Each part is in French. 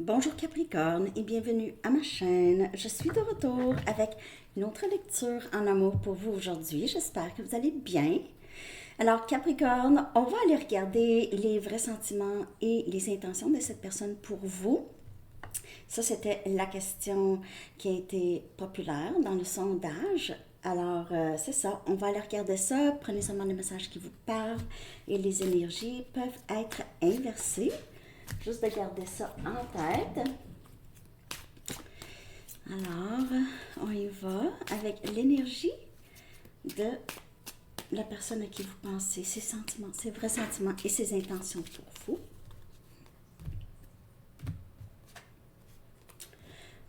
Bonjour Capricorne et bienvenue à ma chaîne. Je suis de retour avec une autre lecture en amour pour vous aujourd'hui. J'espère que vous allez bien. Alors Capricorne, on va aller regarder les vrais sentiments et les intentions de cette personne pour vous. Ça, c'était la question qui a été populaire dans le sondage. Alors, c'est ça, on va aller regarder ça. Prenez seulement les messages qui vous parlent et les énergies peuvent être inversées. Juste de garder ça en tête. Alors, on y va avec l'énergie de la personne à qui vous pensez, ses sentiments, ses vrais sentiments et ses intentions pour vous.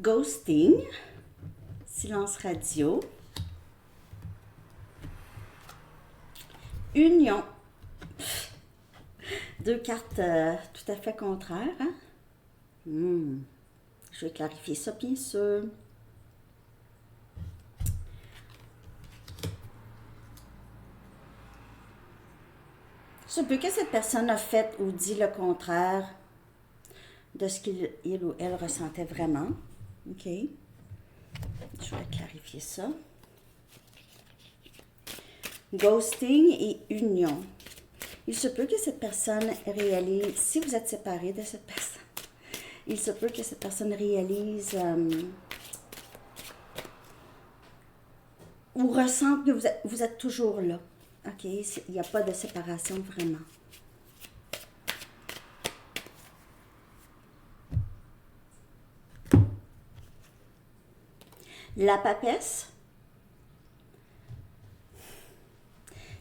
Ghosting, silence radio, union. Deux cartes tout à fait contraires. Hein? Je vais clarifier ça, bien sûr. Je peux que cette personne a fait ou dit le contraire de ce qu'il ou elle ressentait vraiment. OK? Je vais clarifier ça. Ghosting et union. Il se peut que cette personne réalise, si vous êtes séparé de cette personne, il se peut que cette personne réalise ou ressente que vous êtes toujours là. OK? Il n'y a pas de séparation vraiment. La papesse,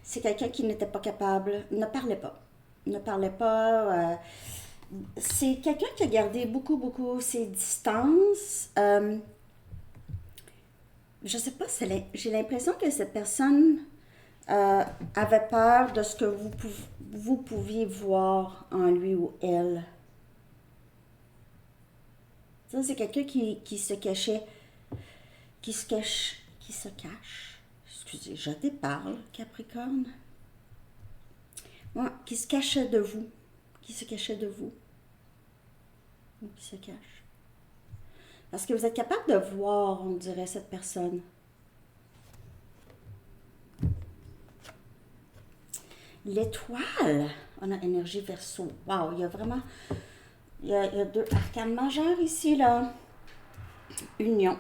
c'est quelqu'un qui n'était pas capable, ne parlait pas. Ne parlait pas. C'est quelqu'un qui a gardé beaucoup ses distances. Je sais pas, j'ai l'impression que cette personne avait peur de ce que vous pouviez voir en lui ou elle. Ça, c'est quelqu'un qui se cachait, qui se cache. Excusez, je déparle, Capricorne. Ouais, qui se cachait de vous. Qui se cachait de vous. Ou qui se cache. Parce que vous êtes capable de voir, on dirait, cette personne. L'étoile, on a énergie Verseau. Wow, il y a vraiment, il y a deux arcanes majeures ici, là. Union.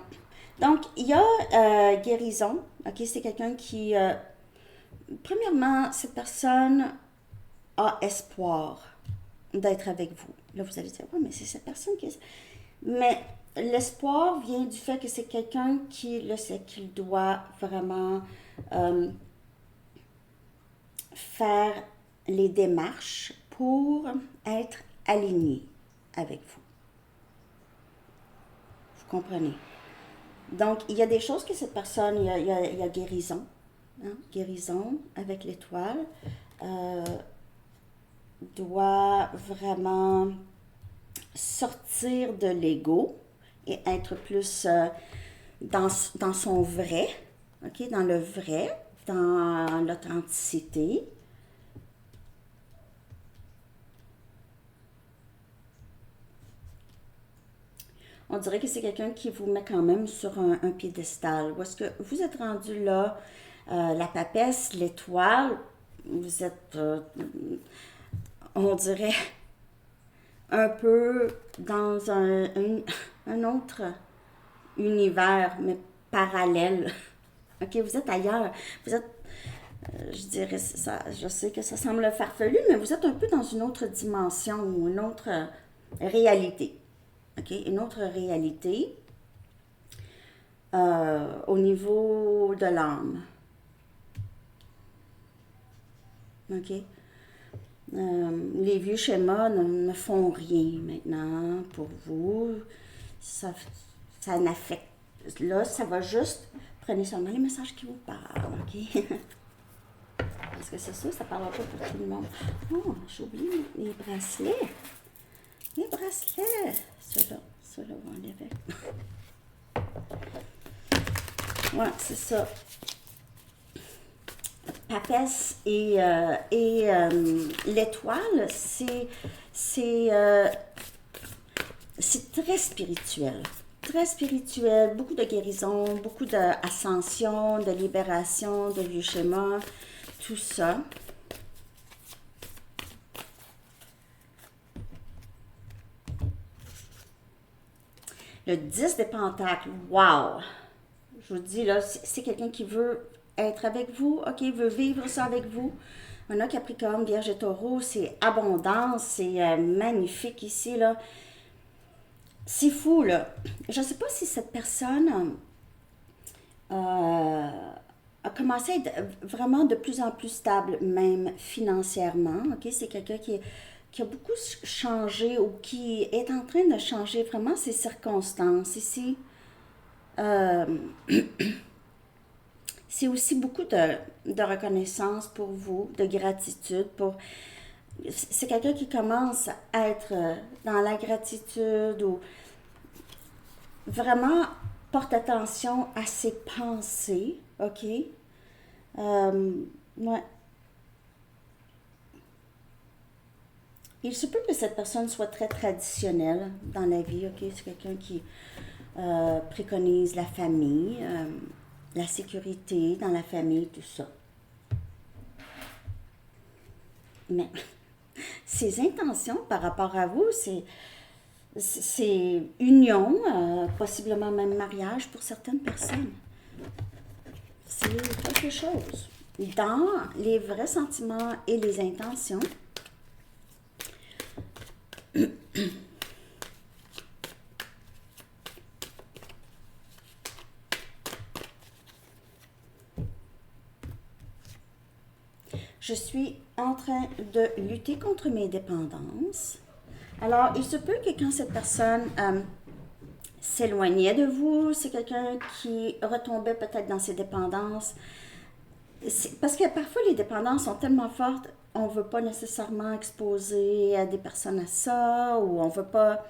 Donc, il y a guérison. OK, c'est quelqu'un qui, premièrement, cette personne a espoir d'être avec vous. Là, vous allez dire, ouais, mais c'est cette personne qui... Mais l'espoir vient du fait que c'est quelqu'un qui le sait qu'il doit vraiment faire les démarches pour être aligné avec vous. Vous comprenez? Donc, il y a des choses que cette personne, il y a guérison, hein? Guérison avec l'étoile, doit vraiment sortir de l'ego et être plus dans son vrai, ok, dans le vrai, dans l'authenticité. On dirait que c'est quelqu'un qui vous met quand même sur un piédestal. Où est-ce que vous êtes rendu là, la papesse, l'étoile, vous êtes, on dirait, un peu dans un autre univers, mais parallèle. OK, vous êtes ailleurs. Vous êtes, je dirais, ça, je sais que ça semble farfelu, mais vous êtes un peu dans une autre dimension ou une autre réalité. OK, une autre réalité au niveau de l'âme. OK? Les vieux schémas ne font rien maintenant pour vous. Ça n'affecte. Là, ça va juste. Prenez seulement les messages qui vous parlent, OK? Parce que c'est ça, ça ne parle pas pour tout le monde. Oh, j'ai oublié les bracelets. Les bracelets. Ceux-là vont aller avec. Ouais, c'est ça. Papesse et l'étoile, c'est c'est très spirituel, beaucoup de guérison, beaucoup d'ascension, de libération, de vieux schémas, tout ça. Le 10 des pentacles, wow! Je vous dis, là, c'est quelqu'un qui veut être avec vous, ok, veut vivre ça avec vous. On a Capricorne, Vierge et Taureau, c'est abondance, c'est magnifique ici, là. C'est fou, là. Je ne sais pas si cette personne a commencé à être vraiment de plus en plus stable, même financièrement, ok? C'est quelqu'un qui a beaucoup changé ou qui est en train de changer vraiment ses circonstances ici. Euh, c'est aussi beaucoup de reconnaissance pour vous, de gratitude. C'est quelqu'un qui commence à être dans la gratitude ou vraiment porte attention à ses pensées, ok? Ouais. Il se peut que cette personne soit très traditionnelle dans la vie, ok? C'est quelqu'un qui préconise la famille, la sécurité dans la famille, tout ça. Mais ses intentions par rapport à vous, c'est union, possiblement même mariage pour certaines personnes. C'est quelque chose. Dans les vrais sentiments et les intentions, je suis en train de lutter contre mes dépendances. Alors, il se peut que quand cette personne s'éloignait de vous, c'est quelqu'un qui retombait peut-être dans ses dépendances. Parce que parfois, les dépendances sont tellement fortes, on ne veut pas nécessairement exposer des personnes à ça, ou on ne veut pas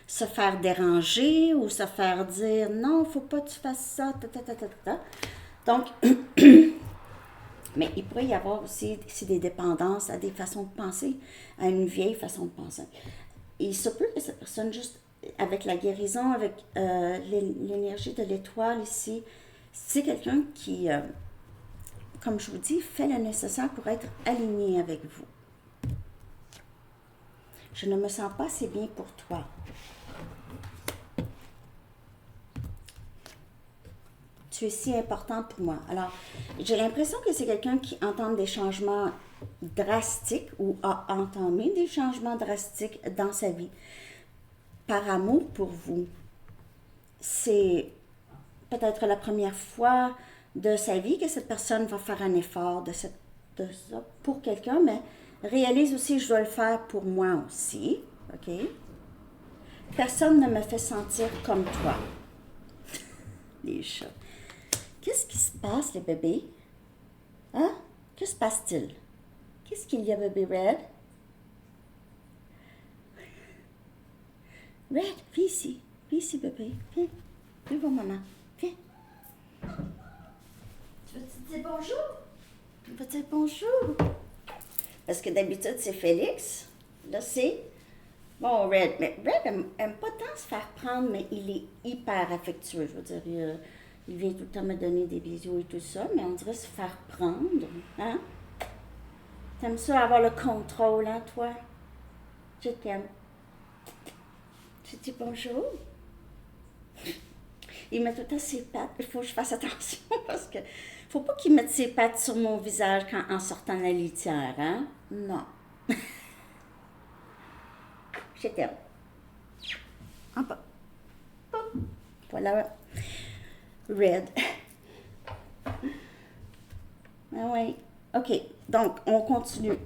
se faire déranger, ou se faire dire non, il ne faut pas que tu fasses ça, ta, ta, ta, ta, ta. Donc, mais il pourrait y avoir aussi des dépendances à des façons de penser, à une vieille façon de penser. Il se peut que cette personne, juste avec la guérison, avec l'énergie de l'étoile ici, c'est quelqu'un qui, comme je vous dis, fait le nécessaire pour être aligné avec vous. Je ne me sens pas assez bien pour toi. Tu es si importante pour moi. Alors, j'ai l'impression que c'est quelqu'un qui entend des changements drastiques ou a entamé des changements drastiques dans sa vie. Par amour pour vous. C'est peut-être la première fois de sa vie que cette personne va faire un effort de ça pour quelqu'un, mais réalise aussi, je dois le faire pour moi aussi. OK? Personne ne me fait sentir comme toi. Les chats. Qu'est-ce qui se passe, les bébés? Hein? Que se passe-t-il? Qu'est-ce qu'il y a, bébé Red? Red, viens ici. Viens ici, bébé. Viens. Viens voir maman. Viens. Tu veux-tu dire bonjour? Tu veux dire bonjour? Parce que d'habitude, c'est Félix. Là, c'est... Bon, Red. Mais Red aime pas tant se faire prendre, mais il est hyper affectueux. Je veux dire, il vient tout le temps me donner des bisous et tout ça, mais on dirait se faire prendre. Hein? T'aimes ça, avoir le contrôle, hein, toi? Je t'aime. Tu dis bonjour? Il met tout le temps ses pattes. Il faut que je fasse attention parce que faut pas qu'il mette ses pattes sur mon visage en sortant de la litière, hein? Non. Je t'aime. En bas. Voilà. Red. Ah oui. OK. Donc, on continue.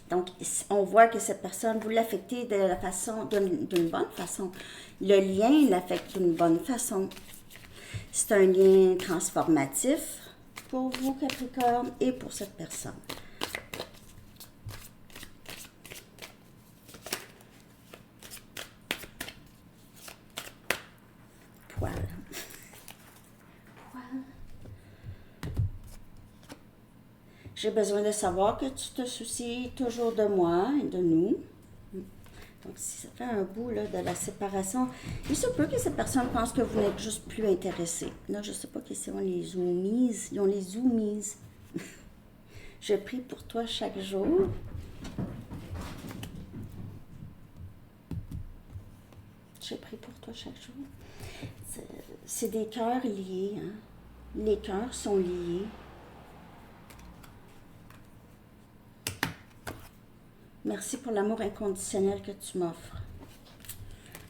Donc, on voit que cette personne, vous l'affectez de la façon, d'une bonne façon. Le lien l'affecte d'une bonne façon. C'est un lien transformatif pour vous, Capricorne, et pour cette personne. Poil. Poil. J'ai besoin de savoir que tu te soucies toujours de moi et de nous. Donc, si ça fait un bout là, de la séparation, il se peut que cette personne pense que vous n'êtes juste plus intéressé. Là, je ne sais pas qui c'est, on les zoomies. Ils ont les zoomies. Je prie pour toi chaque jour. Je prie pour toi chaque jour. C'est des cœurs liés. Hein? Les cœurs sont liés. Merci pour l'amour inconditionnel que tu m'offres.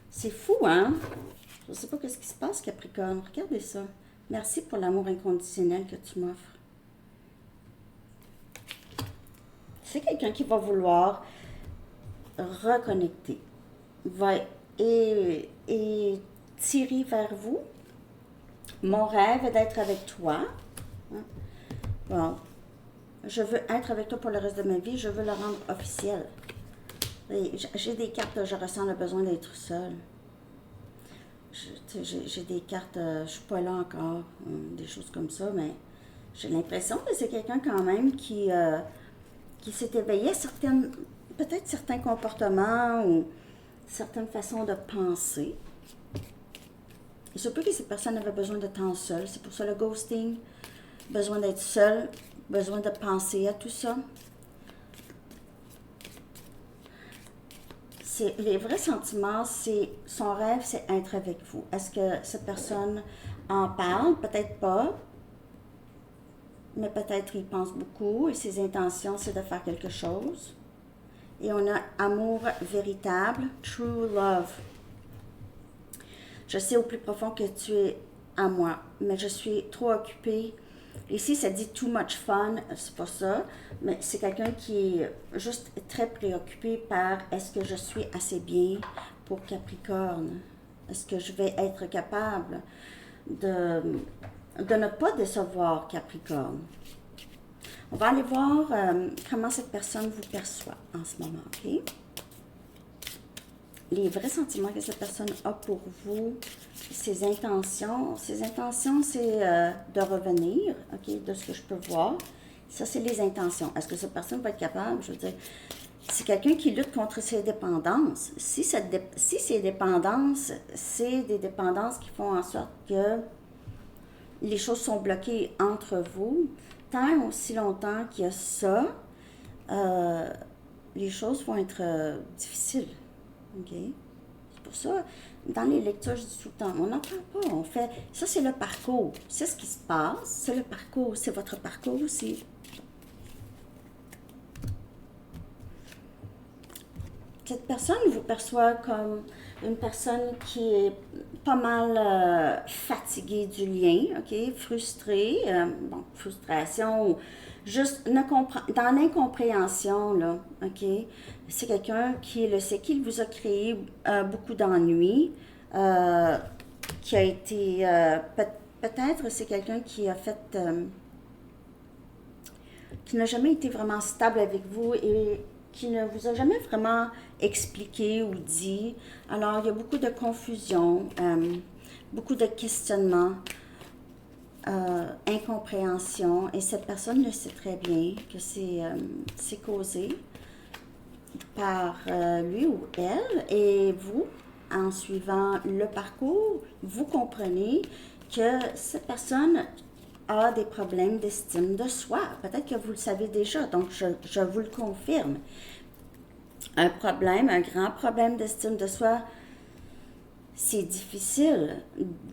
C'est fou, hein? Je ne sais pas ce qui se passe, Capricorne. Regardez ça. Merci pour l'amour inconditionnel que tu m'offres. C'est quelqu'un qui va vouloir reconnecter, va et tirer vers vous. Mon rêve est d'être avec toi. Bon, je veux être avec toi pour le reste de ma vie, je veux le rendre officiel. J'ai des cartes, je ressens le besoin d'être seule. J'ai des cartes, je ne suis pas là encore, des choses comme ça, mais j'ai l'impression que c'est quelqu'un quand même qui s'est éveillé à peut-être certains comportements ou certaines façons de penser. Il se peut que cette personne avait besoin de temps seul. C'est pour ça le ghosting, besoin d'être seul, besoin de penser à tout ça. Les vrais sentiments, son rêve, c'est être avec vous. Est-ce que cette personne en parle? Peut-être pas. Mais peut-être il pense beaucoup et ses intentions, c'est de faire quelque chose. Et on a amour véritable, true love. Je sais au plus profond que tu es à moi, mais je suis trop occupée. Ici, ça dit too much fun, c'est pas ça, mais c'est quelqu'un qui est juste très préoccupé par est-ce que je suis assez bien pour Capricorne? Est-ce que je vais être capable de ne pas décevoir Capricorne? On va aller voir comment cette personne vous perçoit en ce moment, OK? Les vrais sentiments que cette personne a pour vous, ses intentions. Ses intentions, c'est de revenir, OK, de ce que je peux voir. Ça, c'est les intentions. Est-ce que cette personne va être capable? Je veux dire, c'est quelqu'un qui lutte contre ses dépendances. Si ces dépendances, c'est des dépendances qui font en sorte que les choses sont bloquées entre vous, tant aussi longtemps qu'il y a ça, les choses vont être difficiles. OK? C'est pour ça, dans les lectures, je dis tout le temps, on n'en parle pas, on fait, ça c'est le parcours, c'est ce qui se passe, c'est le parcours, c'est votre parcours aussi. Cette personne vous perçoit comme une personne qui est pas mal fatiguée du lien, OK? Frustrée, frustration, juste dans l'incompréhension, là, OK? C'est quelqu'un qui le sait, qui vous a créé beaucoup d'ennuis, qui a été, peut-être c'est quelqu'un qui a fait, qui n'a jamais été vraiment stable avec vous et qui ne vous a jamais vraiment expliqué ou dit. Alors, il y a beaucoup de confusion, beaucoup de questionnements, incompréhension, et cette personne le sait très bien que c'est causé par lui ou elle, et vous, en suivant le parcours, vous comprenez que cette personne a des problèmes d'estime de soi. Peut-être que vous le savez déjà, donc je vous le confirme. Un grand problème d'estime de soi, c'est difficile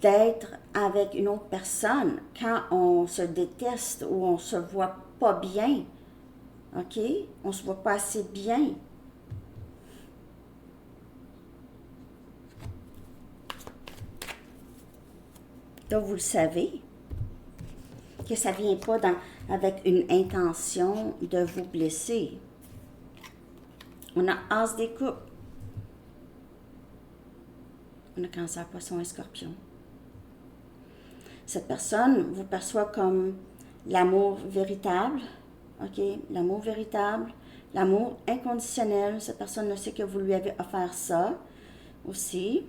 d'être avec une autre personne quand on se déteste ou on se voit pas bien. OK? On se voit pas assez bien. Donc, vous le savez, que ça ne vient pas avec une intention de vous blesser. On a As des coupes. On a Cancer, Poisson et Scorpion. Cette personne vous perçoit comme l'amour véritable, OK? L'amour véritable, l'amour inconditionnel. Cette personne ne sait que vous lui avez offert ça aussi,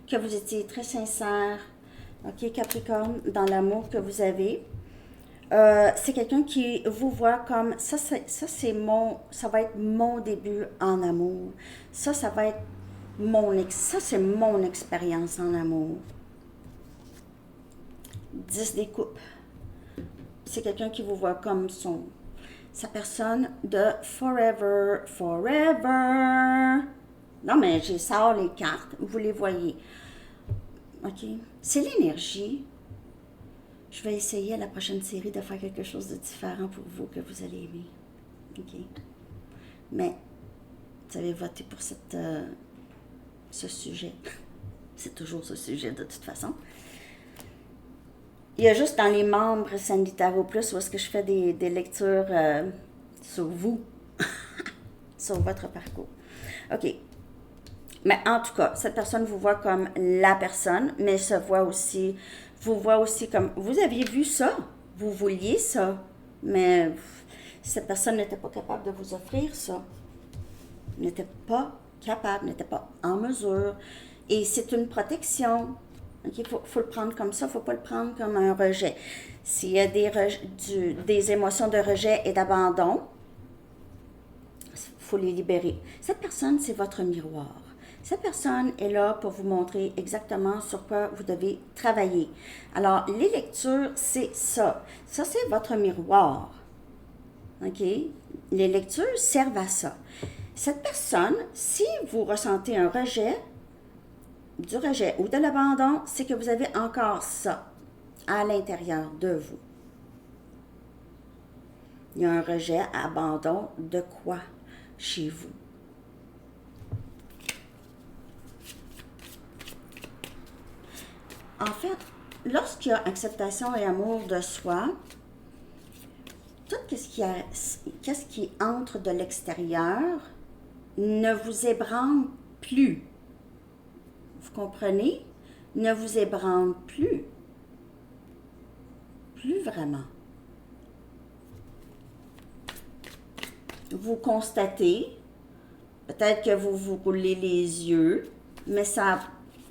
que vous étiez très sincère, OK, Capricorne, dans l'amour que vous avez. C'est quelqu'un qui vous voit comme ça, ça va être mon début en amour. Ça va être ça c'est mon expérience en amour. 10 des coupes. C'est quelqu'un qui vous voit comme sa personne de forever, forever. Non, mais j'ai sors les cartes, vous les voyez. OK? C'est l'énergie. Je vais essayer à la prochaine série de faire quelque chose de différent pour vous que vous allez aimer. OK? Mais, vous avez voté pour ce sujet. C'est toujours ce sujet de toute façon. Il y a juste dans les membres Sandy Tarot Plus où est-ce que je fais des lectures sur vous, sur votre parcours. OK. Mais en tout cas, cette personne vous voit comme la personne, mais vous voit aussi comme, vous aviez vu ça, vous vouliez ça, mais cette personne n'était pas capable de vous offrir ça. N'était pas capable, n'était pas en mesure. Et c'est une protection. Il faut le prendre comme ça, il ne faut pas le prendre comme un rejet. S'il y a des émotions de rejet et d'abandon, il faut les libérer. Cette personne, c'est votre miroir. Cette personne est là pour vous montrer exactement sur quoi vous devez travailler. Alors, les lectures, c'est ça. Ça, c'est votre miroir. OK? Les lectures servent à ça. Cette personne, si vous ressentez un rejet, du rejet ou de l'abandon, c'est que vous avez encore ça à l'intérieur de vous. Il y a un rejet, abandon de quoi chez vous? En fait, lorsqu'il y a acceptation et amour de soi, tout ce qui entre de l'extérieur ne vous ébranle plus. Vous comprenez? Ne vous ébranle plus. Plus vraiment. Vous constatez, peut-être que vous vous roulez les yeux, mais ça,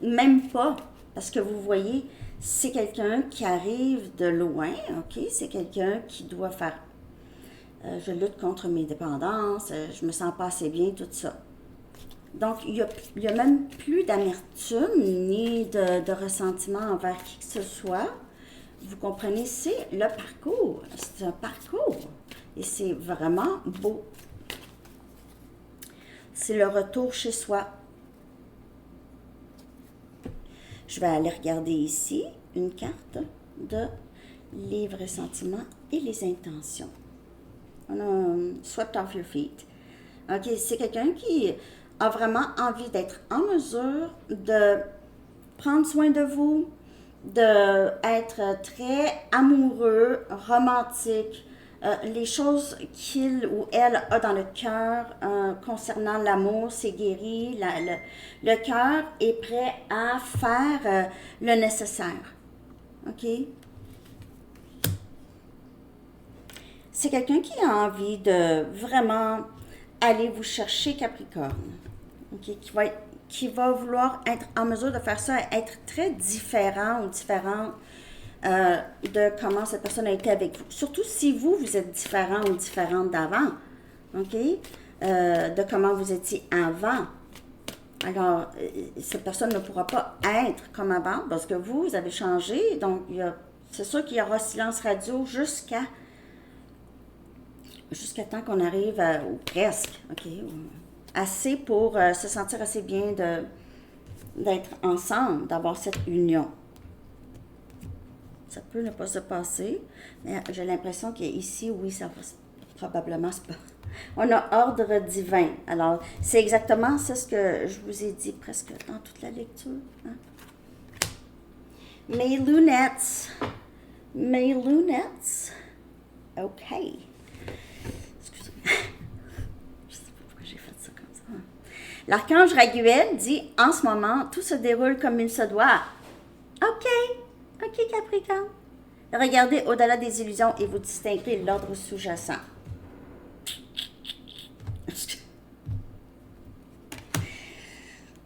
même pas, parce que vous voyez, c'est quelqu'un qui arrive de loin, OK? C'est quelqu'un qui doit faire, je lutte contre mes dépendances, je me sens pas assez bien, tout ça. Donc, il y a même plus d'amertume ni de ressentiment envers qui que ce soit. Vous comprenez, c'est le parcours. C'est un parcours. Et c'est vraiment beau. C'est le retour chez soi. Je vais aller regarder ici une carte de les vrais sentiments et les intentions. On a swept off your feet. OK, c'est quelqu'un qui a vraiment envie d'être en mesure de prendre soin de vous, d'être très amoureux, romantique, les choses qu'il ou elle a dans le cœur concernant l'amour, c'est guéri, le cœur est prêt à faire le nécessaire. OK? C'est quelqu'un qui a envie de vraiment aller vous chercher Capricorne. Okay? Qui va vouloir être en mesure de faire ça, être très différent ou différente de comment cette personne a été avec vous. Surtout si vous êtes différent ou différente d'avant. OK? De comment vous étiez avant. Alors, cette personne ne pourra pas être comme avant parce que vous avez changé. Donc, c'est sûr qu'il y aura silence radio jusqu'à temps qu'on arrive ou presque, OK? Assez pour se sentir assez bien d'être ensemble, d'avoir cette union. Ça peut ne pas se passer, mais j'ai l'impression qu'ici, oui, ça va probablement se passer. On a ordre divin. Alors, c'est exactement ça ce que je vous ai dit presque dans toute la lecture. Hein? Mes lunettes. OK. Excusez-moi. Je sais pas pourquoi j'ai fait ça comme ça. L'archange Raguel dit, en ce moment, tout se déroule comme il se doit. OK, Capricorne. Regardez au-delà des illusions et vous distinguez l'ordre sous-jacent.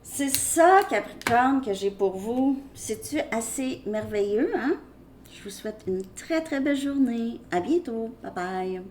C'est ça, Capricorne, que j'ai pour vous. C'est-tu assez merveilleux, hein? Je vous souhaite une très, très belle journée. À bientôt. Bye bye.